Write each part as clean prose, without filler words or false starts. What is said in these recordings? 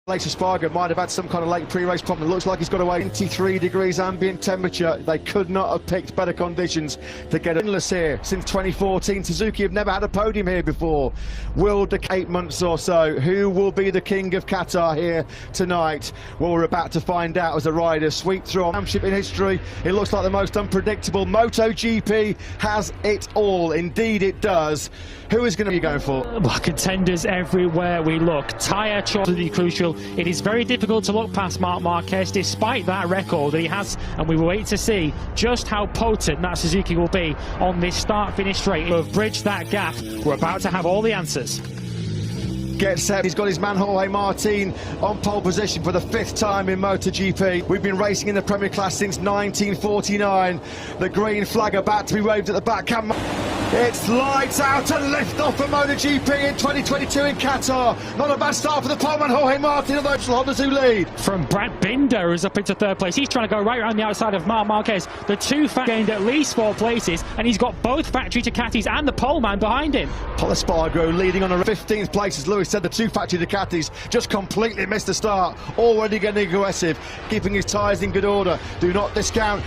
Later Spargo might have had some kind of late pre-race problem. It looks like he's got away 23 degrees ambient temperature. They could not have picked better conditions to get endless here. Since 2014, Suzuki have never had a podium here before. Will the 8 months or so. Who will be the king of Qatar here tonight? Well, we're about to find out as the riders sweep through a championship in history. It looks like the most unpredictable. Moto GP has it all. Indeed it does. Who is going to be going for? Well, contenders everywhere we look. Tyre choice is crucial. It is very difficult to look past Marc Marquez despite that record that he has, and we will wait to see just how potent that Suzuki will be on this start-finish straight. We've bridged that gap. We're about to have all the answers. Gets set, he's got his man Jorge Martin on pole position for the 5th time in MotoGP. We've been racing in the Premier Class since 1949. The green flag about to be waved at the back. It's lights out and lift off for MotoGP in 2022 in Qatar. Not a bad start for the poleman Jorge Martin, although it's Hondas who lead. From Brad Binder, who's up into 3rd place. He's trying to go right around the outside of Marc Marquez. The two gained at least 4 places, and he's got both factory Ducatis and the poleman behind him. Spargo leading on a 15th place, as Lewis said. The two factory Ducatis just completely missed the start. Already getting aggressive, keeping his tyres in good order. Do not discount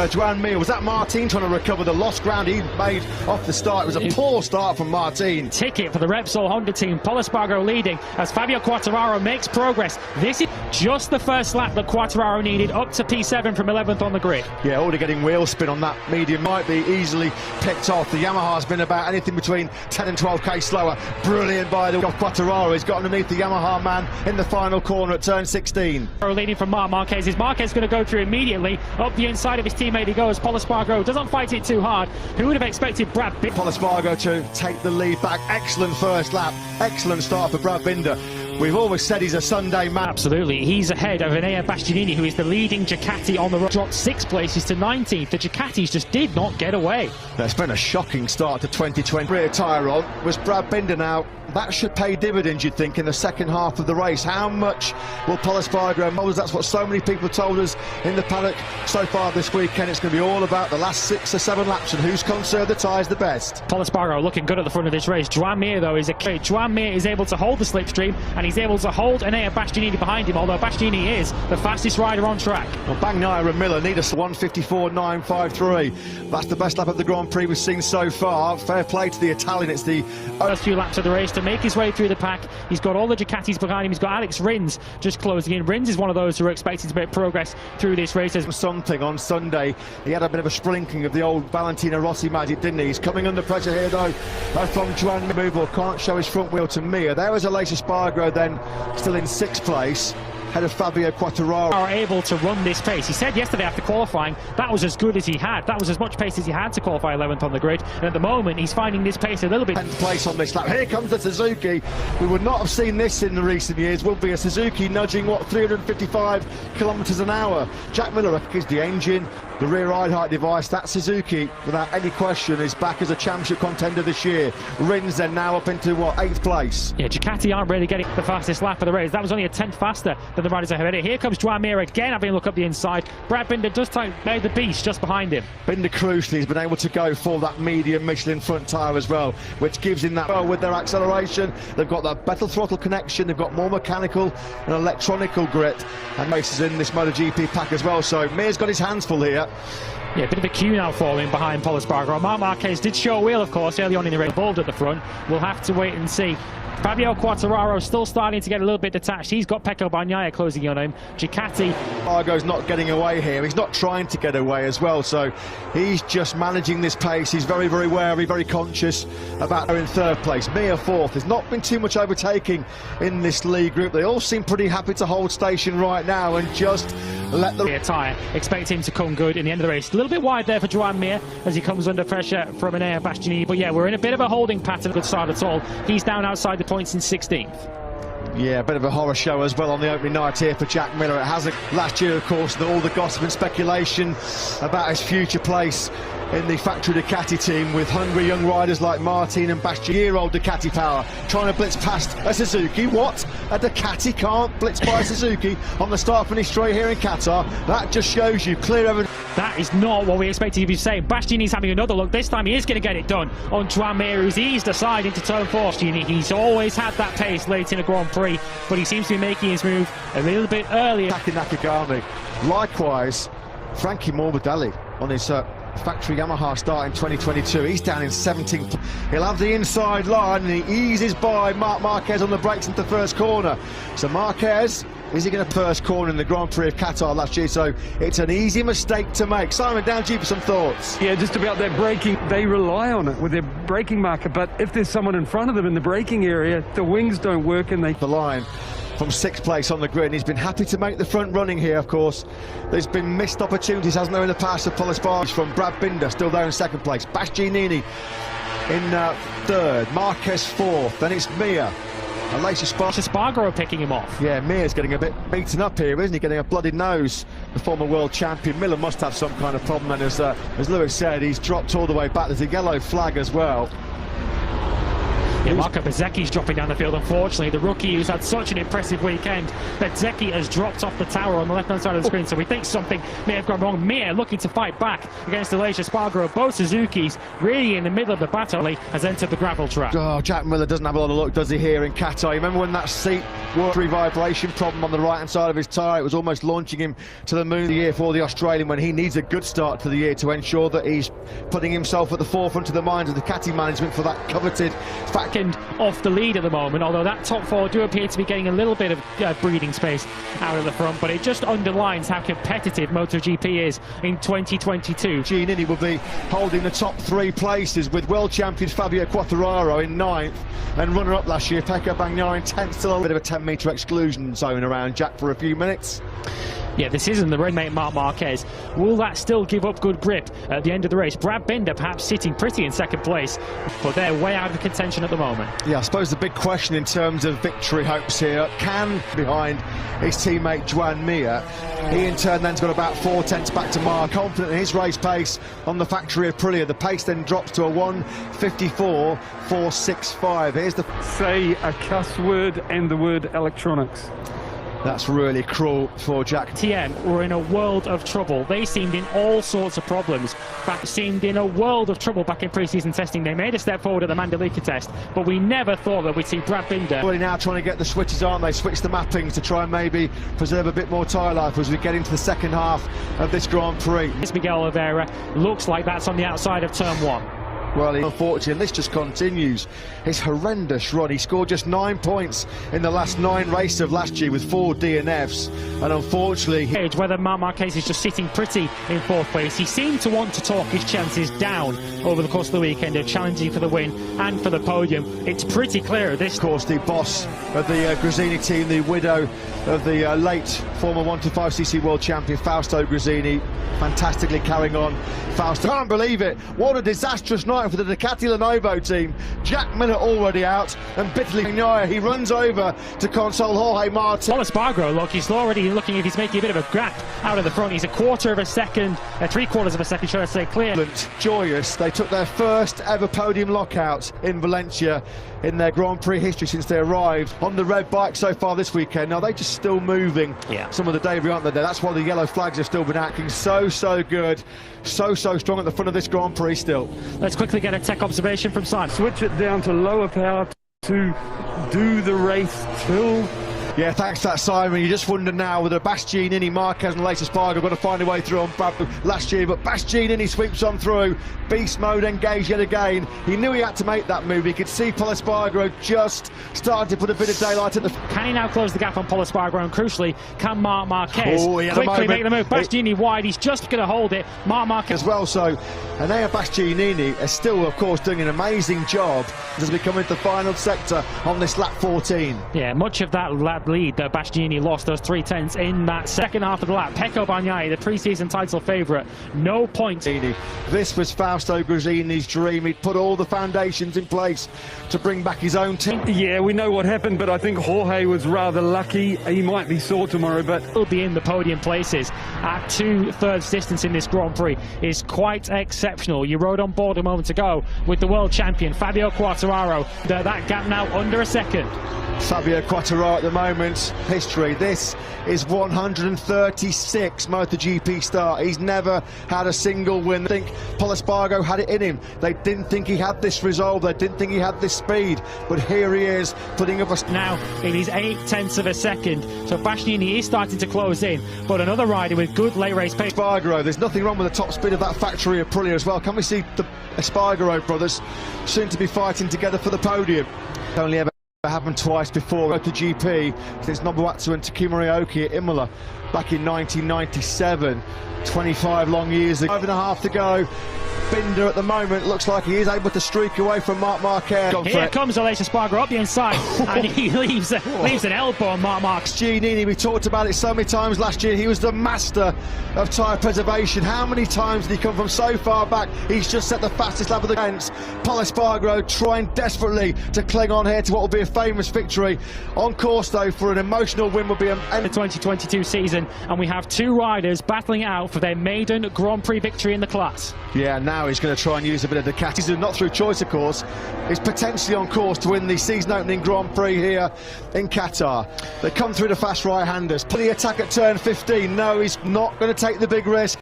Joan Mir. Was that Martin trying to recover the lost ground he made off the start? It was a poor start from Martin. Ticket for the Repsol Honda team. Spargo leading as Fabio Quartararo makes progress. This is just the first lap that Quartararo needed, up to P7 from 11th on the grid. Yeah, already getting wheel spin on that medium. Might be easily picked off. The Yamaha's been about anything between 10 and 12k slower. Brilliant by the Quartararo. He's got underneath the Yamaha man in the final corner at turn 16. Leading from Marc Marquez. Is Marquez going to go through immediately? Up the inside of his teammate he goes. Spargo doesn't fight it too hard. Who would have expected Brad Binder? Spargo to take the lead back. Excellent first lap. Excellent start for Brad Binder. We've always said he's a Sunday man. Absolutely. He's ahead of Enea Bastianini, who is the leading Ducati on the road. Dropped 6 places to 19th. The Ducatis just did not get away. That's been a shocking start to 2020. Rear tyre on was Brad Binder now. That should pay dividends, you'd think, in the second half of the race. How much will Spargo mold? That's what so many people told us in the paddock so far this weekend. It's going to be all about the last 6 or 7 laps and who's conserved the tyres the best. Spargo looking good at the front of this race. Joan Mir, though, is a key. Joan Mir is able to hold the slipstream, and he's able to hold Enea Bastianini behind him, although Bastianini is the fastest rider on track. Well, Bagnaia and Miller need us 1:54.953. That's the best lap of the Grand Prix we've seen so far. Fair play to the Italian. It's the first few laps of the race to make his way through the pack. He's got all the Ducatis behind him. He's got Alex Rins just closing in. Rins is one of those who are expected to make progress through this race. Something on Sunday. He had a bit of a sprinkling of the old Valentino Rossi magic, didn't he? He's coming under pressure here, though, from Joan Mir. Can't show his front wheel to Mir. There was Aleix Spargo then, still in 6th place. Head of Fabio Quartararo. Are able to run this pace. He said yesterday after qualifying that was as good as he had. That was as much pace as he had to qualify 11th on the grid. And at the moment he's finding this pace a little bit. 10th place on this lap. Here comes the Suzuki. We would not have seen this in the recent years. Would be a Suzuki nudging, what, 355 kilometres an hour. Jack Miller is the engine, the rear ride height device. That Suzuki, without any question, is back as a championship contender this year. Rins then now up into, what, 8th place. Yeah, Ducati aren't really getting the fastest lap of the race. That was only a 10th faster than the riders ahead. Here comes Joan Mir again, having a look up the inside. Brad Binder does take the beast just behind him. Binder crucially has been able to go for that medium Michelin front tyre as well, which gives him that with their acceleration. They've got that better throttle connection. They've got more mechanical and electronical grit, and races in this MotoGP pack as well. So Mir's got his hands full here. Yeah, a bit of a queue now falling behind Spargo. Marc Marquez did show a wheel, of course, early on in the race. Bold at the front. We'll have to wait and see. Fabio Quartararo still starting to get a little bit detached. He's got Pecco Bagnaia closing in on him. Ducati. Spargo's not getting away here. He's not trying to get away as well. So he's just managing this pace. He's very, very wary, very conscious about her in 3rd place. Mir 4th. There's not been too much overtaking in this lead group. They all seem pretty happy to hold station right now and just let the tyre. Expect him to come good in the end of the race. A little bit wide there for Joan Mir as he comes under pressure from Enea Bastianini. But yeah, we're in a bit of a holding pattern. Good start at all. He's down outside the points in 16th. Yeah, a bit of a horror show as well on the opening night here for Jack Miller. It hasn't last year, of course, all the gossip and speculation about his future place in the factory Ducati team with hungry young riders like Martin and Bastianini. Year-old Ducati power trying to blitz past a Suzuki. What? A Ducati can't blitz by a Suzuki on the start-finish straight here in Qatar. That just shows you clear evidence. That is not what we expected you to be saying. Bastianini's having another look. This time he is going to get it done on Joan Mir, who's eased aside into turn 4. He's always had that pace late in a Grand Prix. 3, but he seems to be making his move a little bit earlier. Taki Nakagami. Likewise, Frankie Morbidelli on his factory Yamaha start in 2022. He's down in 17th. He'll have the inside line and he eases by Marc Marquez on the brakes into the first corner. So Marquez, is he going to first corner in the Grand Prix of Qatar last year? So it's an easy mistake to make. Simon, down to you for some thoughts. Yeah, just about that braking. They rely on it with their braking marker, but if there's someone in front of them in the braking area, the wings don't work and they... The line from 6th place on the grid, and he's been happy to make the front running here, of course. There's been missed opportunities, hasn't there, in the past of Polisbar from Brad Binder, still there in 2nd place. Bastianini in 3rd, Marquez 4th, then it's Mir. And Lacia Spargaro picking him off. Yeah, Mir's getting a bit beaten up here, isn't he? Getting a bloody nose, the former world champion. Miller must have some kind of problem, and as Lewis said, he's dropped all the way back. There's a yellow flag as well. Yeah, Marco Bezzecchi's dropping down the field, unfortunately. The rookie who's had such an impressive weekend. Bezzecchi has dropped off the tower on the left-hand side of the screen, so we think something may have gone wrong. Mir looking to fight back against Lacia Spargaro. Both Suzukis really in the middle of the battle, has entered the gravel trap. Oh, Jack Miller doesn't have a lot of luck, does he, here in Qatar? You remember when that seat vibration problem on the right-hand side of his tyre? It was almost launching him to the moon the year for the Australian, when he needs a good start to the year to ensure that he's putting himself at the forefront of the minds of the Ducati management for that coveted off the lead at the moment, although that top 4 do appear to be getting a little bit of breathing space out of the front, but it just underlines how competitive MotoGP is in 2022. Giannini will be holding the top 3 places with world champion Fabio Quartararo in 9th and runner-up last year Pecco Bagnaia in 10th. Still a bit of a 10-metre exclusion zone around Jack for a few minutes. Yeah, this isn't the red mate Marc Marquez. Will that still give up good grip at the end of the race? Brad Binder perhaps sitting pretty in 2nd place, but they're way out of contention at the moment. Yeah, I suppose the big question in terms of victory hopes here, can behind his teammate Joan Mir. He in turn then's got about 4 tenths back to Marc, confident in his race pace on the factory Aprilia. The pace then drops to a 1:54.465. Here's the... Say a cuss word and the word electronics. That's really cruel for Jack. TM were in a world of trouble. They seemed in all sorts of problems. Seemed in a world of trouble back in pre-season testing. They made a step forward at the Mandalika test, but we never thought that we'd see Brad Binder. Well, now trying to get the switches, aren't they? Switch the mappings to try and maybe preserve a bit more tyre life as we get into the 2nd half of this Grand Prix. Miguel Oliveira looks like that's on the outside of turn 1. Well, unfortunately, this just continues his horrendous run. He scored just 9 points in the last 9 races of last year with 4 DNFs, and unfortunately... Whether Marc Marquez is just sitting pretty in 4th place. He seemed to want to talk his chances down over the course of the weekend of challenging for the win and for the podium. It's pretty clear at this... Of course, the boss of the Gresini team, the widow of the late former 125cc world champion Fausto Gresini, fantastically carrying on. Fausto, can't believe it. What a disastrous night for the Ducati Lenovo team. Jack Miller already out, and bitterly he runs over to console Jorge Martin. Spargaro, look, he's already looking if he's making a bit of a gap out of the front. He's a 1/4 of a second, 3/4 of a second, should I say, clear. Joyous, they took their first ever podium lockout in Valencia in their Grand Prix history since they arrived on the red bike so far this weekend. Now they're just still moving some of the debris, aren't they? That's why the yellow flags have still been acting so good, so strong at the front of this Grand Prix still. Let's quickly get a tech observation from Simon. Switch it down to lower power to do the race till... Yeah, thanks for that, Simon. You just wonder now whether Bastianini, Marquez and Lacia Spargaro are going to find a way through on Bradford last year, but Bastianini sweeps on through. Beast mode engaged yet again. He knew he had to make that move. He could see Polispargaro just starting to put a bit of daylight at the... Can he now close the gap on Polispargaro, and crucially, can Marc Marquez quickly make the move? Bastianini wide, he's just going to hold it. Marc Marquez as well, so Enea Bastianini is still, of course, doing an amazing job as we come into the final sector on this lap 14. Yeah, much of that lap lead that Bastianini lost, those 3 tenths in that second half of the lap. Pecco Bagnaia, the pre-season title favourite, no points. This was Fausto Gresini's dream. He'd put all the foundations in place to bring back his own team. Yeah, we know what happened, but I think Jorge was rather lucky. He might be sore tomorrow, but... He'll be in the podium places at 2/3 distance in this Grand Prix is quite exceptional. You rode on board a moment ago with the world champion Fabio Quartararo. That gap now under a second. Fabio Quartararo at the moment moment, history. This is 136 MotoGP start. He's never had a single win. I think Pol Espargaro had it in him. They didn't think he had this resolve. They didn't think he had this speed. But here he is, putting up a... Now, in his 0.8 of a second. So Bastianini is starting to close in. But another rider with good late race pace. Espargaro, there's nothing wrong with the top speed of that factory Aprilia as well. Can we see the Espargaro brothers soon to be fighting together for the podium? Only ever happened twice before MotoGP since Nobuatsu and Takuma Ryoki at Imola back in 1997. 25 long years ago. 5.5 to go. Binder at the moment looks like he is able to streak away from Marc Marquez. Here comes Aleix Espargaro up the inside, and he leaves an elbow on Marc Marquez. Giannini, we talked about it so many times last year. He was the master of tyre preservation. How many times did he come from so far back? He's just set the fastest lap of the fence. Pol Espargaro trying desperately to cling on here to what will be a famous victory. On course though for an emotional win will be the 2022 season, and we have two riders battling it out for their maiden Grand Prix victory in the class. Yeah, now he's going to try and use a bit of Ducati. He's not through choice, of course. He's potentially on course to win the season-opening Grand Prix here in Qatar. They come through the fast right-handers. Put the attack at turn 15. No, he's not going to take the big risk.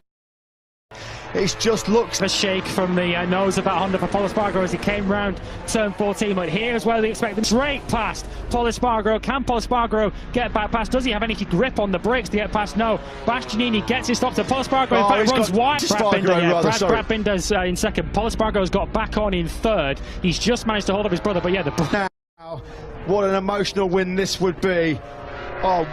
It just looks... A shake from the nose of that Honda for Pol Espargaro as he came round turn 14, but here as well they expect them straight past Pol Espargaro. Can Pol Espargaro get back past? Does he have any grip on the brakes to get past? No. Bastianini gets his stop to Pol Espargaro, in fact runs wide. Brad Binder's in second. Pol Espargaro's got back on in third. He's just managed to hold up his brother, but yeah, now, what an emotional win this would be. Oh,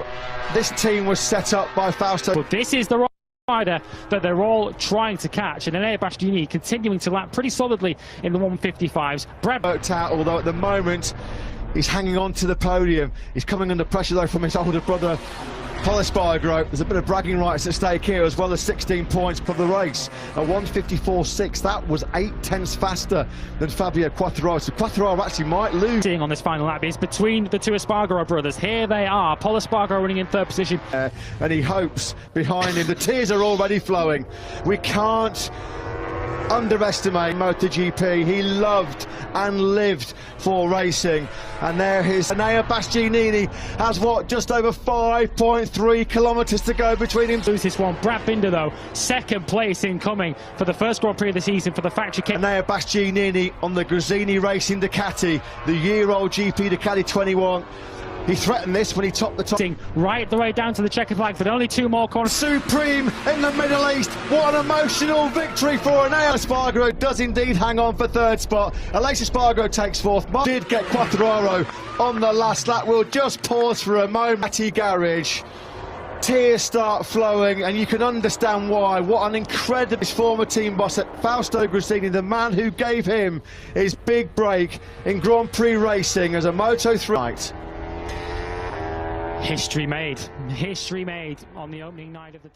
this team was set up by Fausto. But this is the rider that they're all trying to catch, and Enea Bastianini continuing to lap pretty solidly in the 155s. Brad worked out, although at the moment he's hanging on to the podium. He's coming under pressure though from his older brother Pol Espargaro. There's a bit of bragging rights at stake here, as well as 16 points for the race. A 154.6, that was 0.8 faster than Fabio Quartararo. So Quartararo actually might lose. Seeing on this final lap is between the two Espargaro brothers. Here they are. Pol Espargaro running in third position. And he hopes behind him. The tears are already flowing. We can't underestimate MotoGP. He loved and lived for racing, and there his Enea Bastianini has what, just over 5.3 kilometers to go between him. Lose this one. Brad Binder though, second place incoming for the first Grand Prix of the season for the factory kit. Enea Bastianini on the Gresini Racing Ducati, the year-old GP Ducati 21. He threatened this when he topped the top. Right the way down to the checkered flag, but only two more corners. Supreme in the Middle East. What an emotional victory for Enea. Espargaro does indeed hang on for third spot. Aleix Espargaro takes fourth. Did get Quartararo on the last lap. We'll just pause for a moment. At the garage, tears start flowing, and you can understand why. What an incredible former team boss at Fausto Gresini, the man who gave him his big break in Grand Prix racing as a Moto3. History made on the opening night of the